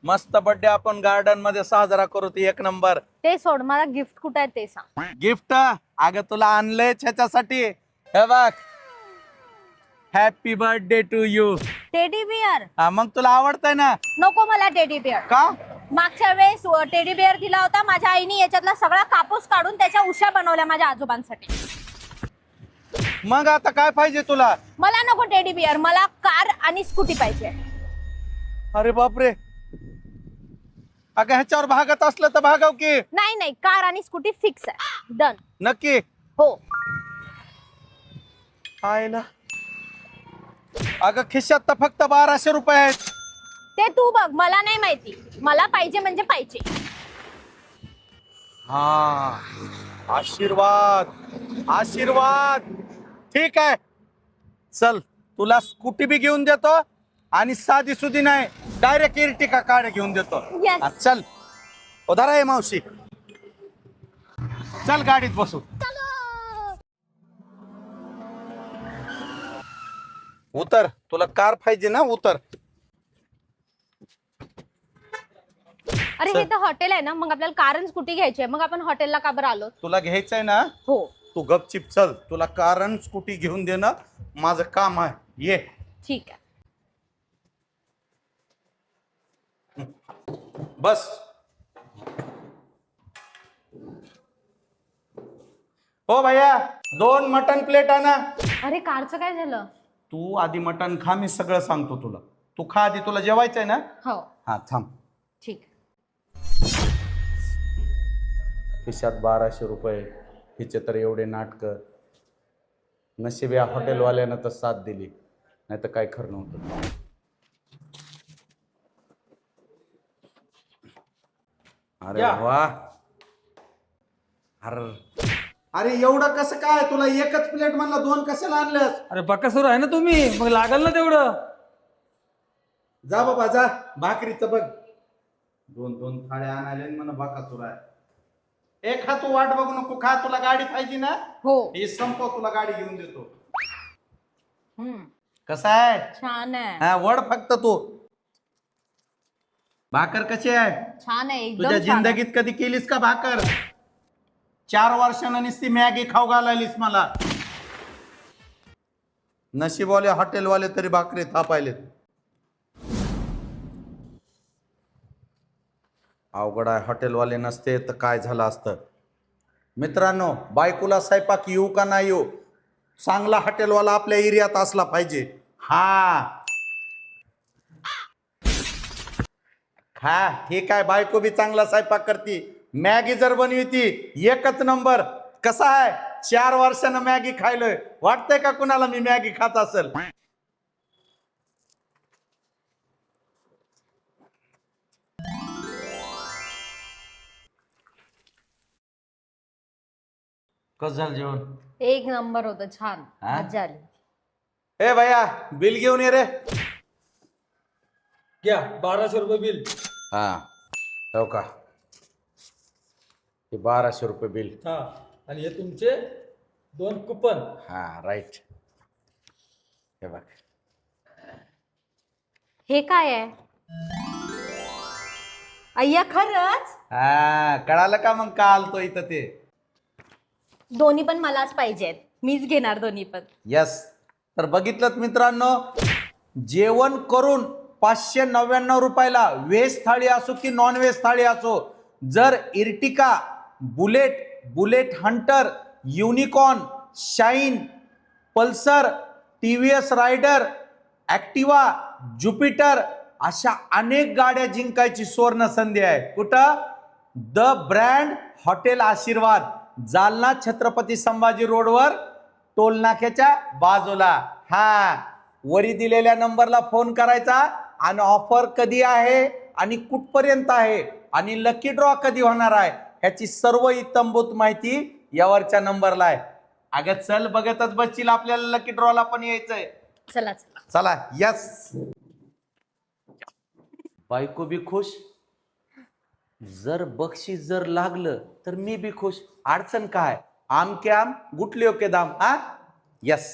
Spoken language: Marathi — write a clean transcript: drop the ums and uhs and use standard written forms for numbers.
मस्त बर्थडे आपण गार्डन मध्ये साजरा करू ती एक नंबर. ते सोड, मला गिफ्ट कुठे आहे ते सांग. गिफ्ट अगं तुला आणलंय ह्याच्यासाठी. हे बघ, happy birthday to you. Teddy bear मग तुला आवडतंय ना? नको मला टेडी बिअर. का? मागच्या वेळेस टेडी बिअर दिला होता माझ्या आईने, याच्यातला सगळा कापूस काढून त्याच्या उश्या बनवल्या माझ्या आजोबांसाठी. मग आता काय पाहिजे तुला? मला नको टेडी बिअर, मला कार आणि स्कूटी पाहिजे. अरे बापरे, अगं ह्याच्यावर भागत असलं तर भागव की. नाही नाही, कार आणि स्कूटी फिक्स आहे. डन. नक्की? हो. आयला, अगं खिशात तर फक्त 1200 रुपये आहेत. ते तू बघ, मला नाही माहिती. मला पाहिजे म्हणजे पाहिजे. हा, आशीर्वाद आशीर्वाद. ठीक आहे, चल तुला स्कूटी बी घेऊन देतो आणि साधी सुधी नाही, डायरेक्ट इर्टिका कार घेऊन देतो. Yes. चल उधार आहे मावशी, चल गाडीत बसू. उतर, तुला कार पाहिजे ना, उतर. अरे हे तर हॉटेल आहे ना, मग आपल्याला कार आणि स्कूटी घ्यायची आहे. मग आपण हॉटेलला का बरं आलो? तुला घ्यायचंय ना? हो. तू गपचिप चल, तुला कार आणि स्कूटी घेऊन देणं माझं काम आहे. ये. ठीक आहे. बस. हो भैया, 2 मटन प्लेट आणा. अरे कारचं काय झालं? तू आधी मटन खा, मी सगळं सांगतो तुला. तू खा आधी, तुला जेवायचंय ना? हो. हा थांब. ठीक. खिशात 1200 रुपये, हिचे तर एवढे नाटक. नशीब या हॉटेलवाल्यानं तर साथ दिली, नाही तर काय खरं नव्हतं. अरे वा. अरे एवढं कसं काय? तुला एकच प्लेट म्हणलं, 2 कशाला आणलंस? अरे बकासूर आहे ना तुम्ही, मग लागल ना तेवढं. जा बाबा जा, भाकरीचं बघ. 2 थाळ्या आणायला म्हणा बाकासुर आहे. एक खा, तू वाट बघू नको, खा. तुला गाडी पाहिजे ना? हो. हे संपव, तुला गाडी घेऊन देतो. हम्म. कसं आहे? छान आहे. हा, वड फक्त तू. भाकर कशी आहे? छान आहे एकदम. तुझ्या छान आहे. जिंदगीत कधी केलीस का भाकर? 4 वर्षानं नुसती मॅगी खाऊ घालायलीस मला. नशीबवाले हॉटेलवाले तरी भाकरी थापायलेत. अवघड आहे, हॉटेलवाले नसते तर काय झालं असतं. मित्रांनो, बायकोला स्वयंपाक येऊ का नाही येऊ, चांगला हॉटेलवाला आपल्या एरियात असला पाहिजे. हा खा, ठीक आहे. बायको बी चांगला स्वयंपाक करते, मॅगी जर बनविती एकच नंबर. कसा आहे, 4 वर्षानं मॅगी खायलोय. वाटतंय का कुणाला मी मॅगी खात असेल? कसं झालं जेवण? एक नंबर होतं, छान. हा? मजा आली. ए भैया, बिल घेऊन ये रे. घ्या 1200 रुपये बिल. हा, हो का, हे 1200 रुपये बिल. हा, आणि हे तुमचे 2 कुपन. हा राईट, हे बघ. हे काय आहे? अय्या खरंच? हा, कळालं का मग का आलतो इथं ते? दोन्ही पण मलाच पाहिजेत, मीच घेणार दोन्ही पण. यस. तर बघितलं मित्रांनो, जेवण करून 599 रुपयाला, व्हेज थाळी असो की नॉन व्हेज थाळी असो, जर Ertiga, Bullet Hunter, Unicorn, Shine, Pulsar, TVS Rider, Activa, Jupiter अशा अनेक गाड्या जिंकायची सुवर्ण संधी आहे. कुठं? द ब्रँड हॉटेल आशीर्वाद, जालना छत्रपती संभाजी रोडवर, टोल नाक्याच्या बाजूला. हा, वरी दिलेल्या नंबरला फोन करायचा आणि ऑफर कधी आहे आणि कुठपर्यंत आहे आणि लकी ड्रॉ कधी होणार आहे ह्याची सर्व इत्तंभूत माहिती यावरच्या नंबरला आहे. अगं चल, बघतच बसशील, आपल्याला लकी ड्रॉला पण यायचंय. चला चला चला. यस. बायको बी खुश, जर बक्षीस जर लागलं तर मी बी खुश. अडचण काय? आम के आम गुटले ओके दाम. हा, यस.